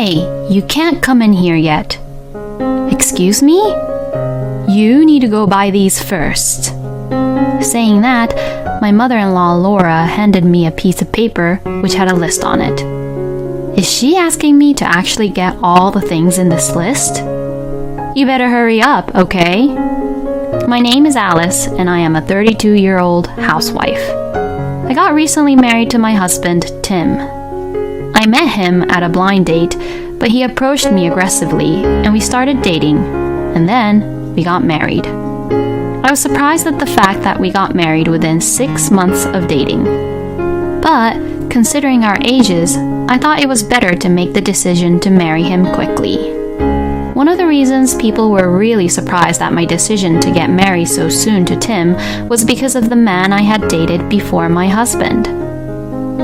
Hey, you can't come in here yet. Excuse me? You need to go buy these first. Saying that, my mother-in-law Laura handed me a piece of paper which had a list on it. Is she asking me to actually get all the things in this list? You better hurry up, okay? My name is Alice, and I am a 32-year-old housewife. I got recently married to my husband, Tim. I met him at a blind date, but he approached me aggressively, and we started dating, and then we got married. I was surprised at the fact that we got married within 6 months of dating. But, considering our ages, I thought it was better to make the decision to marry him quickly. One of the reasons people were really surprised at my decision to get married so soon to Tim was because of the man I had dated before my husband.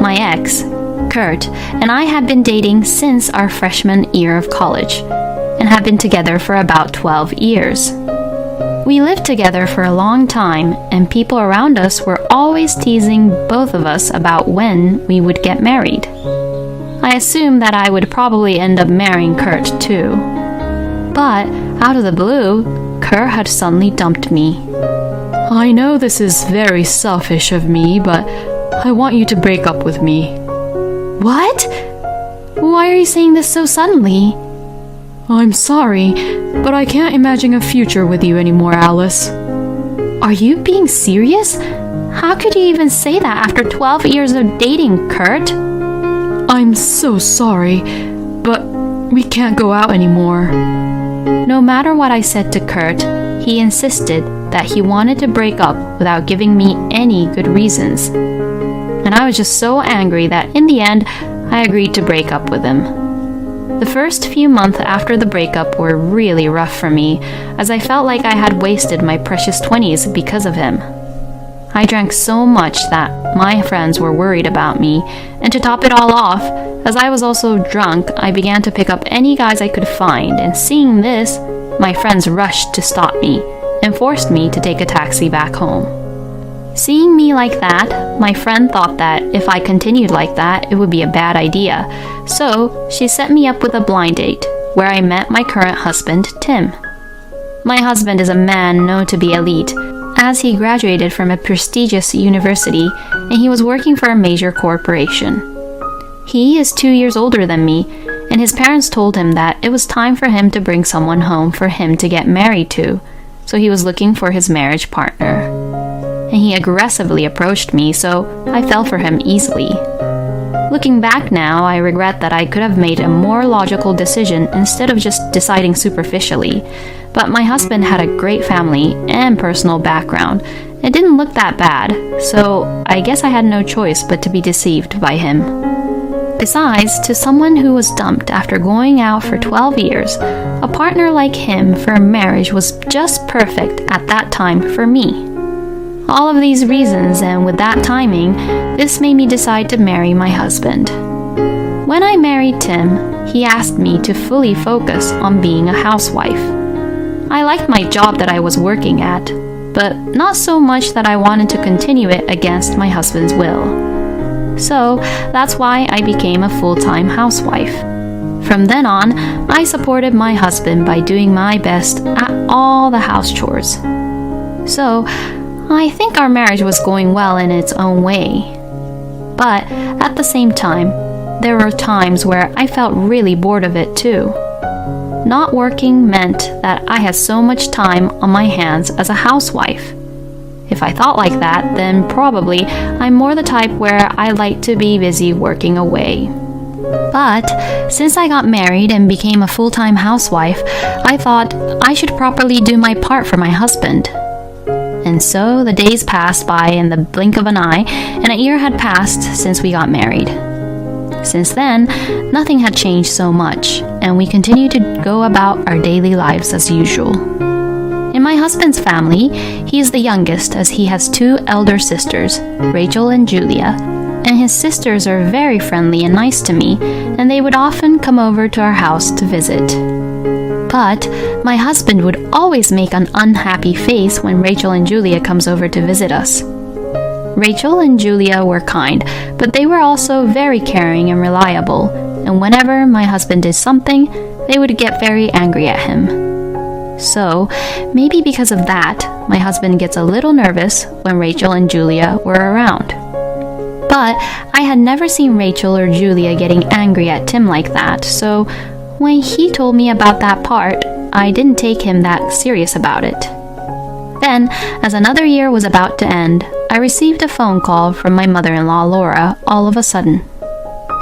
My ex, Kurt, and I had been dating since our freshman year of college, and had been together for about 12 years. We lived together for a long time, and people around us were always teasing both of us about when we would get married. I assumed that I would probably end up marrying Kurt too. But, out of the blue, Kurt had suddenly dumped me. I know this is very selfish of me, but I want you to break up with me. What? Why are you saying this so suddenly? I'm sorry, but I can't imagine a future with you anymore, Alice. Are you being serious? How could you even say that after 12 years of dating, Kurt? I'm so sorry, but we can't go out anymore. No matter what I said to Kurt, he insisted that he wanted to break up without giving me any good reasons. And I was just so angry that in the end, I agreed to break up with him. The first few months after the breakup were really rough for me, as I felt like I had wasted my precious 20s because of him. I drank so much that my friends were worried about me, and to top it all off, as I was also drunk, I began to pick up any guys I could find, and seeing this, my friends rushed to stop me and forced me to take a taxi back home. Seeing me like that, my friend thought that if I continued like that, it would be a bad idea, so she set me up with a blind date, where I met my current husband, Tim. My husband is a man known to be elite, as he graduated from a prestigious university and he was working for a major corporation. He is 2 years older than me, and his parents told him that it was time for him to bring someone home for him to get married to, so he was looking for his marriage partner. And he aggressively approached me, so I fell for him easily. Looking back now, I regret that I could have made a more logical decision instead of just deciding superficially, but my husband had a great family and personal background. It didn't look that bad, so I guess I had no choice but to be deceived by him. Besides, to someone who was dumped after going out for 12 years, a partner like him for marriage was just perfect at that time for me. All of these reasons, and with that timing, this made me decide to marry my husband. When I married Tim, he asked me to fully focus on being a housewife. I liked my job that I was working at, but not so much that I wanted to continue it against my husband's will. So that's why I became a full-time housewife. From then on, I supported my husband by doing my best at all the house chores. So, I think our marriage was going well in its own way. But at the same time, there were times where I felt really bored of it too. Not working meant that I had so much time on my hands as a housewife. If I thought like that, then probably I'm more the type where I like to be busy working away. But since I got married and became a full-time housewife, I thought I should properly do my part for my husband. And so the days passed by in the blink of an eye, and a year had passed since we got married. Since then, nothing had changed so much, and we continued to go about our daily lives as usual. In my husband's family, he is the youngest as he has 2 elder sisters, Rachel and Julia, and his sisters are very friendly and nice to me, and they would often come over to our house to visit. But my husband would always make an unhappy face when Rachel and Julia comes over to visit us. Rachel and Julia were kind, but they were also very caring and reliable, and and whenever my husband did something, they would get very angry at him. So, maybe because of that, my husband gets a little nervous when Rachel and Julia were around. But I had never seen Rachel or Julia getting angry at Tim like that, so when he told me about that part, I didn't take him that serious about it. Then, as another year was about to end, I received a phone call from my mother-in-law, Laura, all of a sudden.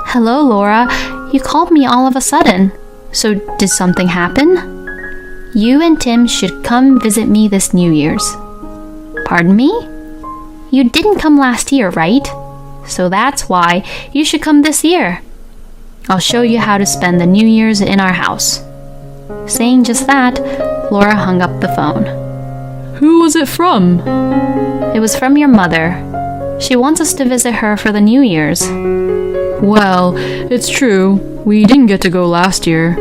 "Hello, Laura. You called me all of a sudden. So did something happen? You and Tim should come visit me this New Year's." "Pardon me? You didn't come last year, right? So that's why you should come this year. I'll show you how to spend the New Year's in our house." Saying just that, Laura hung up the phone. "Who was it from?" "It was from your mother. She wants us to visit her for the New Year's." "Well, it's true. We didn't get to go last year.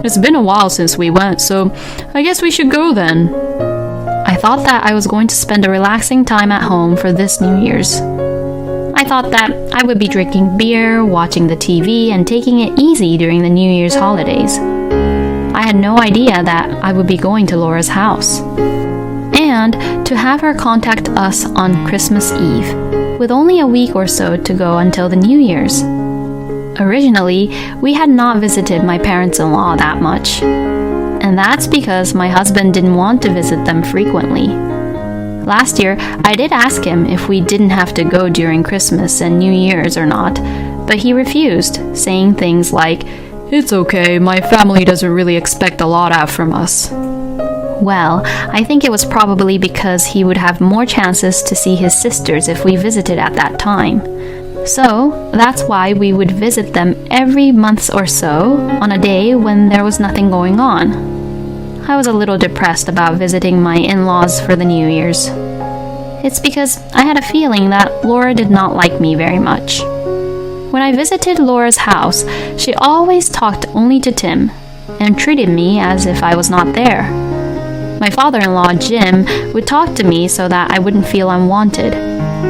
It's been a while since we went, so I guess we should go then." I thought that I was going to spend a relaxing time at home for this New Year's. I thought that I would be drinking beer, watching the TV, and taking it easy during the New Year's holidays. I had no idea that I would be going to Laura's house. And to have her contact us on Christmas Eve, with only a week or so to go until the New Year's. Originally, we had not visited my parents-in-law that much. And that's because my husband didn't want to visit them frequently. Last year, I did ask him if we didn't have to go during Christmas and New Year's or not, but he refused, saying things like, "It's okay, my family doesn't really expect a lot out from us." Well, I think it was probably because he would have more chances to see his sisters if we visited at that time. So, that's why we would visit them every month or so, on a day when there was nothing going on. I was a little depressed about visiting my in-laws for the New Year's. It's because I had a feeling that Laura did not like me very much. When I visited Laura's house, she always talked only to Tim, and treated me as if I was not there. My father-in-law, Jim, would talk to me so that I wouldn't feel unwanted,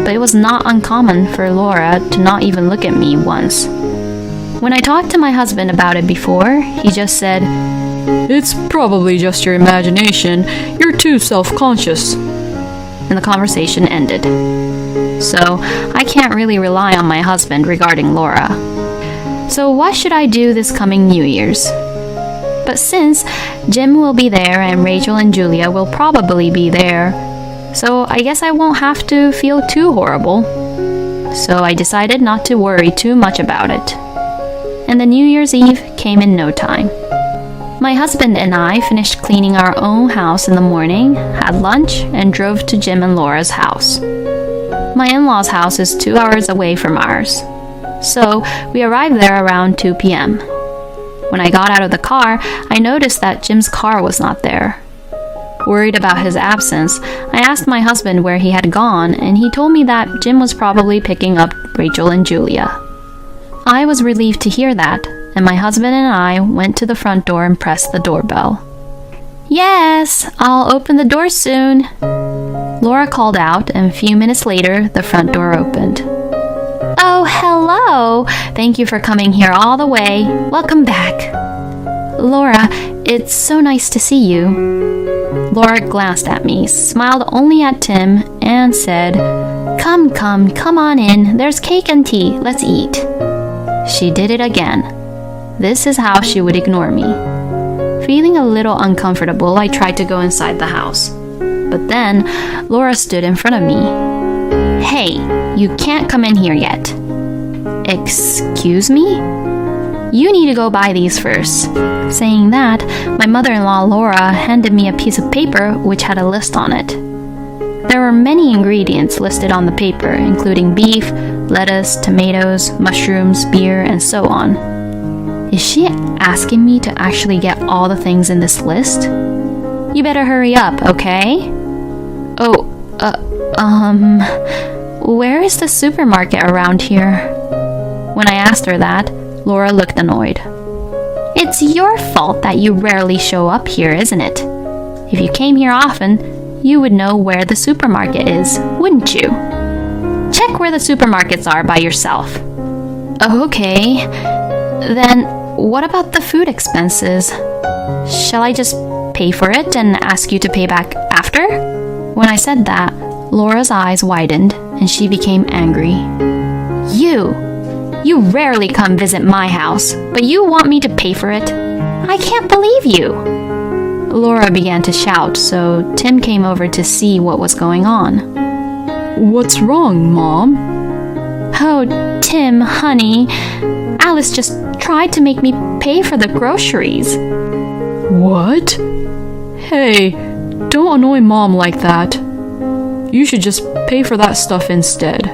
but it was not uncommon for Laura to not even look at me once. When I talked to my husband about it before, he just said, "It's probably just your imagination. You're too self-conscious." And the conversation ended. So, I can't really rely on my husband regarding Laura. So what should I do this coming New Year's? But since Jim will be there and Rachel and Julia will probably be there, so I guess I won't have to feel too horrible. So I decided not to worry too much about it. And the New Year's Eve came in no time. My husband and I finished cleaning our own house in the morning, had lunch, and drove to Jim and Laura's house. My in-laws' house is 2 hours away from ours, so we arrived there around 2 p.m. When I got out of the car, I noticed that Jim's car was not there. Worried about his absence, I asked my husband where he had gone, and he told me that Jim was probably picking up Rachel and Julia. I was relieved to hear that, and my husband and I went to the front door and pressed the doorbell. "Yes, I'll open the door soon," Laura called out, and a few minutes later, the front door opened. "Oh, hello! Thank you for coming here all the way. Welcome back." "Laura, it's so nice to see you." Laura glanced at me, smiled only at Tim, and said, Come on in. There's cake and tea. Let's eat." She did it again. This is how she would ignore me. Feeling a little uncomfortable, I tried to go inside the house. But then, Laura stood in front of me. "Hey, you can't come in here yet." "Excuse me? You need to go buy these first." Saying that, my mother-in-law Laura handed me a piece of paper which had a list on it. There were many ingredients listed on the paper, including beef, lettuce, tomatoes, mushrooms, beer, and so on. Is she asking me to actually get all the things in this list? You better hurry up, okay? Oh, where is the supermarket around here? When I asked her that, Laura looked annoyed. It's your fault that you rarely show up here, isn't it? If you came here often, you would know where the supermarket is, wouldn't you? Check where the supermarkets are by yourself. Oh, okay. Then what about the food expenses? Shall I just pay for it and ask you to pay back after? When I said that, Laura's eyes widened and she became angry. You rarely come visit my house, but you want me to pay for it? I can't believe you. Laura began to shout, so Tim came over to see what was going on. What's wrong, Mom? Oh, Tim, honey, Alice just tried to make me pay for the groceries. What? Hey, don't annoy Mom like that. You should just pay for that stuff instead.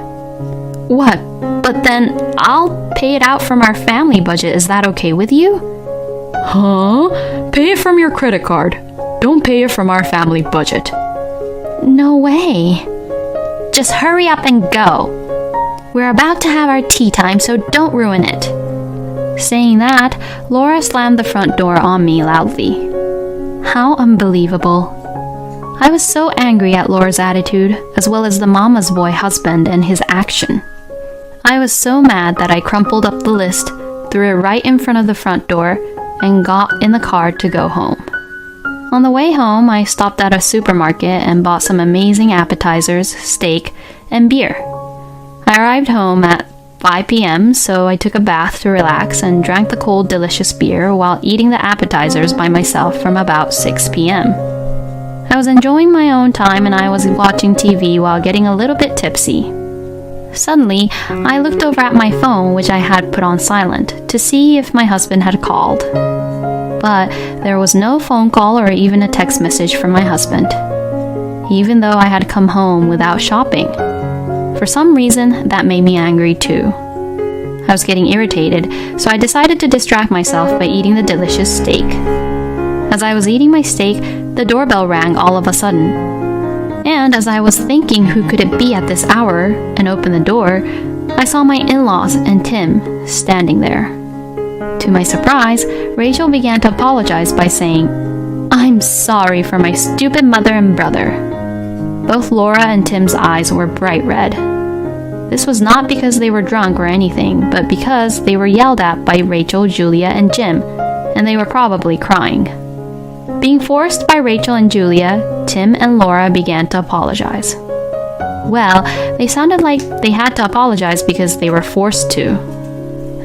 What? But then I'll pay it out from our family budget. Is that okay with you? Huh? Pay it from your credit card. Don't pay it from our family budget. No way. Just hurry up and go. We're about to have our tea time, so don't ruin it. Saying that, Laura slammed the front door on me loudly. How unbelievable. I was so angry at Laura's attitude, as well as the mama's boy husband and his action. I was so mad that I crumpled up the list, threw it right in front of the front door, and got in the car to go home. On the way home, I stopped at a supermarket and bought some amazing appetizers, steak, and beer. I arrived home at 5 p.m., so I took a bath to relax and drank the cold, delicious beer while eating the appetizers by myself from about 6 p.m. I was enjoying my own time and I was watching TV while getting a little bit tipsy. Suddenly, I looked over at my phone, which I had put on silent, to see if my husband had called. But there was no phone call or even a text message from my husband, even though I had come home without shopping. For some reason, that made me angry too. I was getting irritated, so I decided to distract myself by eating the delicious steak. As I was eating my steak, the doorbell rang all of a sudden. And as I was thinking who could it be at this hour and opened the door, I saw my in-laws and Tim standing there. To my surprise, Rachel began to apologize by saying, "I'm sorry for my stupid mother and brother." Both Laura and Tim's eyes were bright red. This was not because they were drunk or anything, but because they were yelled at by Rachel, Julia, and Jim, and they were probably crying. Being forced by Rachel and Julia, Tim and Laura began to apologize. Well, they sounded like they had to apologize because they were forced to.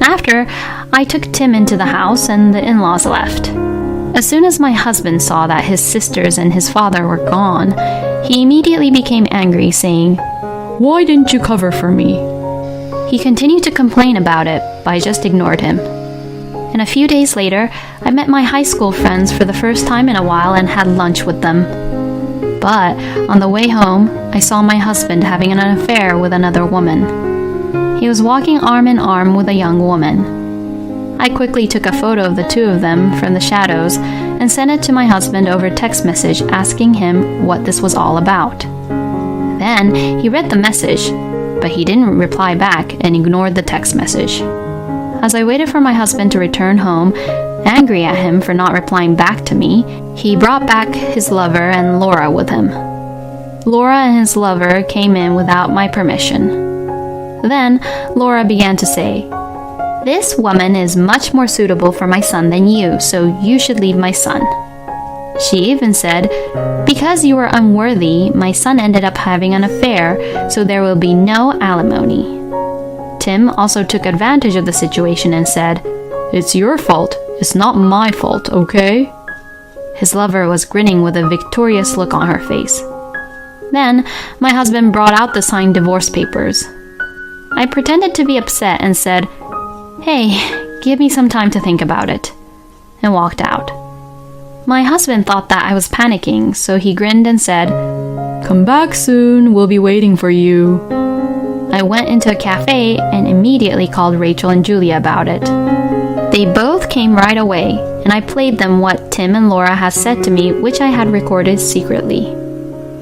After, I took Tim into the house and the in-laws left. As soon as my husband saw that his sisters and his father were gone, he immediately became angry, saying, "Why didn't you cover for me?" He continued to complain about it, but I just ignored him. And a few days later, I met my high school friends for the first time in a while and had lunch with them. But on the way home, I saw my husband having an affair with another woman. He was walking arm in arm with a young woman. I quickly took a photo of the two of them from the shadows and sent it to my husband over text message asking him what this was all about. Then he read the message, but he didn't reply back and ignored the text message. As I waited for my husband to return home, angry at him for not replying back to me, he brought back his lover and Laura with him. Laura and his lover came in without my permission. Then Laura began to say, "This woman is much more suitable for my son than you, so you should leave my son." She even said, "Because you were unworthy, my son ended up having an affair, so there will be no alimony." Tim also took advantage of the situation and said, "It's your fault. It's not my fault, okay?" His lover was grinning with a victorious look on her face. Then my husband brought out the signed divorce papers. I pretended to be upset and said, "Hey, give me some time to think about it," and walked out. My husband thought that I was panicking, so he grinned and said, "Come back soon, we'll be waiting for you." I went into a cafe and immediately called Rachel and Julia about it. They both came right away, and I played them what Tim and Laura had said to me, which I had recorded secretly.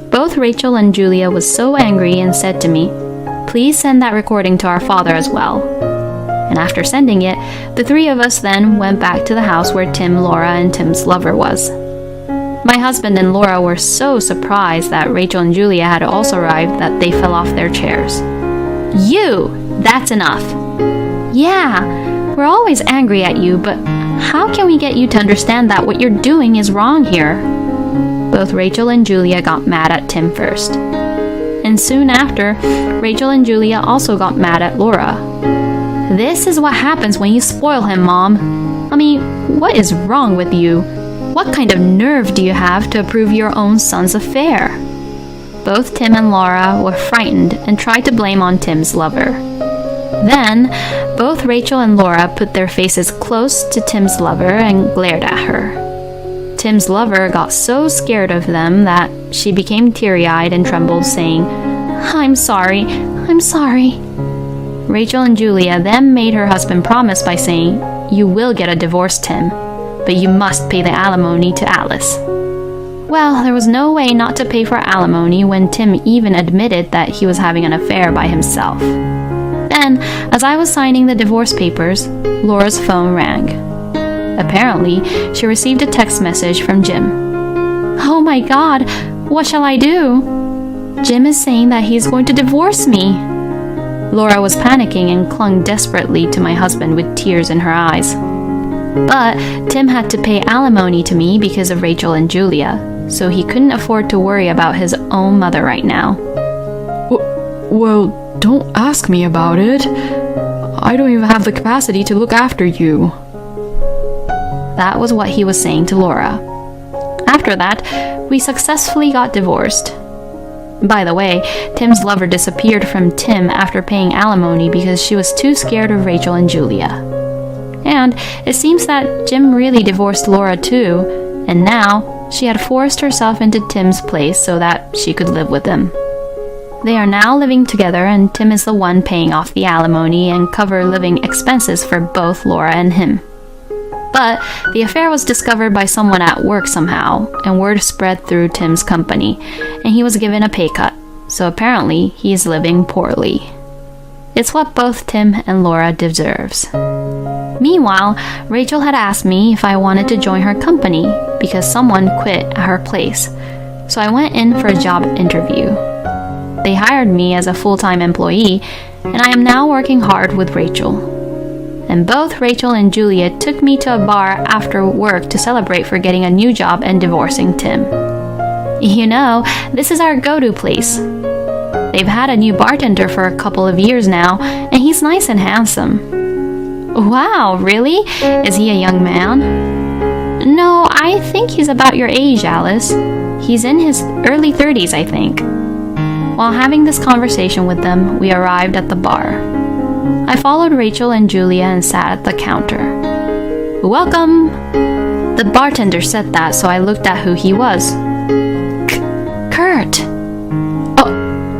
Both Rachel and Julia was so angry and said to me, "Please send that recording to our father as well." And after sending it, the three of us then went back to the house where Tim, Laura, and Tim's lover was. My husband and Laura were so surprised that Rachel and Julia had also arrived that they fell off their chairs. "You! That's enough." "Yeah, We're always angry at you, but how can we get you to understand that what you're doing is wrong here? Both Rachel and Julia got mad at Tim first. And soon after, Rachel and Julia also got mad at Laura. This is what happens when you spoil him, Mom. I mean, what is wrong with you? What kind of nerve do you have to approve your own son's affair? Both Tim and Laura were frightened and tried to blame on Tim's lover. Then, both Rachel and Laura put their faces close to Tim's lover and glared at her. Tim's lover got so scared of them that she became teary-eyed and trembled, saying, "I'm sorry, I'm sorry." Rachel and Julia then made her husband promise by saying, "You will get a divorce, Tim, but you must pay the alimony to Alice." Well, there was no way not to pay for alimony when Tim even admitted that he was having an affair by himself. Then, as I was signing the divorce papers, Laura's phone rang. Apparently, she received a text message from Jim. "Oh my God, what shall I do? Jim is saying that he's going to divorce me." Laura was panicking and clung desperately to my husband with tears in her eyes. But Tim had to pay alimony to me because of Rachel and Julia, so he couldn't afford to worry about his own mother right now. Well, don't ask me about it. I don't even have the capacity to look after you. That was what he was saying to Laura. After that, we successfully got divorced. By the way, Tim's lover disappeared from Tim after paying alimony because she was too scared of Rachel and Julia. And it seems that Jim really divorced Laura too, and now she had forced herself into Tim's place so that she could live with him. They are now living together, and Tim is the one paying off the alimony and cover living expenses for both Laura and him. But the affair was discovered by someone at work somehow, and word spread through Tim's company, and he was given a pay cut, so apparently he is living poorly. It's what both Tim and Laura deserves. Meanwhile, Rachel had asked me if I wanted to join her company because someone quit at her place, so I went in for a job interview. They hired me as a full-time employee, and I am now working hard with Rachel. And both Rachel and Julia took me to a bar after work to celebrate for getting a new job and divorcing Tim. You know, this is our go-to place. They've had a new bartender for a couple of years now, and he's nice and handsome. Wow, really? Is he a young man? No, I think he's about your age, Alice. He's in his early 30s, I think. While having this conversation with them, we arrived at the bar. I followed Rachel and Julia and sat at the counter. "Welcome!" The bartender said that, so I looked at who he was. Kurt!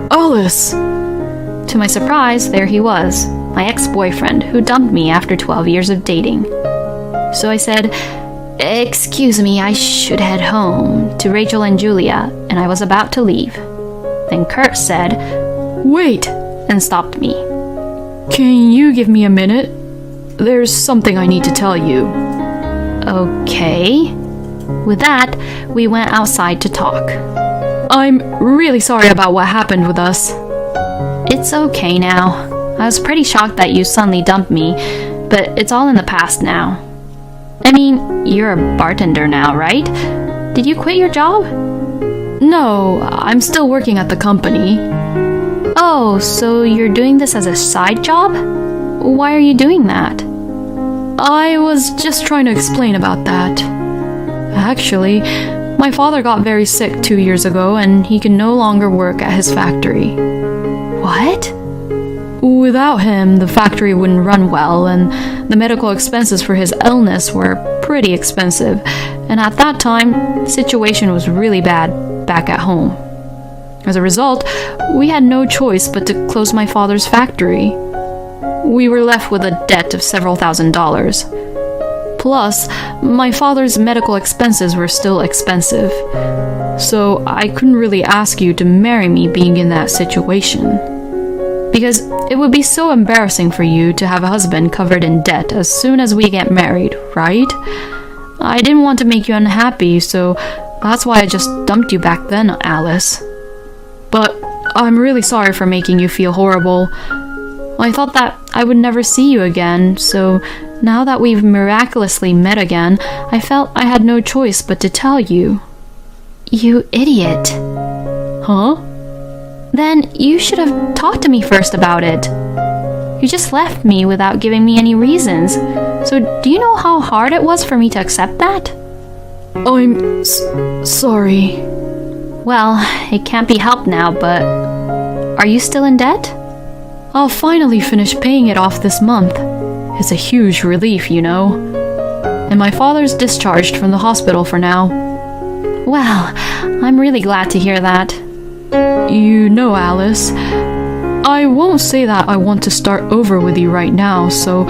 Alice! To my surprise, there he was, my ex-boyfriend who dumped me after 12 years of dating. So I said, "Excuse me, I should head home," to Rachel and Julia, and I was about to leave. Then Kurt said, "Wait!" and stopped me. "Can you give me a minute? There's something I need to tell you." Okay. With that, we went outside to talk. "I'm really sorry about what happened with us." It's okay now. I was pretty shocked that you suddenly dumped me, but it's all in the past now. I mean, you're a bartender now, right? Did you quit your job? No, I'm still working at the company. Oh, so you're doing this as a side job? Why are you doing that? I was just trying to explain about that. Actually, my father got very sick 2 years ago and he can no longer work at his factory. What? Without him, the factory wouldn't run well, and the medical expenses for his illness were pretty expensive, and at that time, the situation was really bad back at home. As a result, we had no choice but to close my father's factory. We were left with a debt of several $1,000s. Plus, my father's medical expenses were still expensive, so I couldn't really ask you to marry me being in that situation. Because it would be so embarrassing for you to have a husband covered in debt as soon as we get married, right? I didn't want to make you unhappy, so that's why I just dumped you back then, Alice. But I'm really sorry for making you feel horrible. I thought that I would never see you again, so now that we've miraculously met again, I felt I had no choice but to tell you. You idiot. Huh? Then you should have talked to me first about it. You just left me without giving me any reasons. So do you know how hard it was for me to accept that? I'm sorry. Well, it can't be helped now, but are you still in debt? I'll finally finish paying it off this month. It's a huge relief, you know. And my father's discharged from the hospital for now. Well, I'm really glad to hear that. You know, Alice, I won't say that I want to start over with you right now, so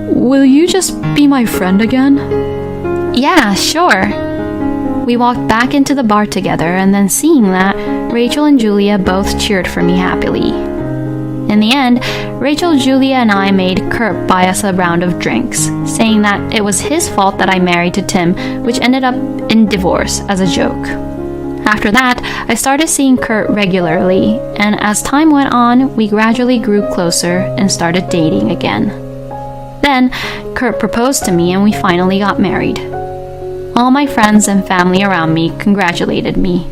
will you just be my friend again? Yeah, sure. We walked back into the bar together, and then seeing that, Rachel and Julia both cheered for me happily. In the end, Rachel, Julia, and I made Kurt buy us a round of drinks, saying that it was his fault that I married to Tim, which ended up in divorce as a joke. After that, I started seeing Kurt regularly, and as time went on, we gradually grew closer and started dating again. Then, Kurt proposed to me and we finally got married. All my friends and family around me congratulated me.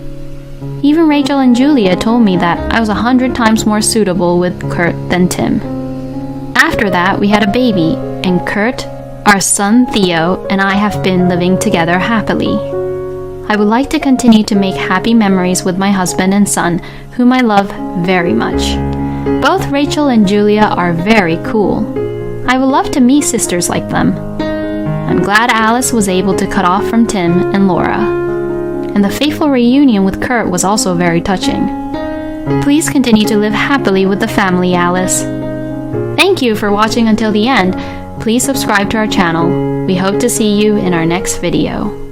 Even Rachel and Julia told me that I was 100 times more suitable with Kurt than Tim. After that, we had a baby, and Kurt, our son Theo, and I have been living together happily. I would like to continue to make happy memories with my husband and son, whom I love very much. Both Rachel and Julia are very cool. I would love to meet sisters like them. I'm glad Alice was able to cut off from Tim and Laura. And the fateful reunion with Kurt was also very touching. Please continue to live happily with the family, Alice. Thank you for watching until the end. Please subscribe to our channel. We hope to see you in our next video.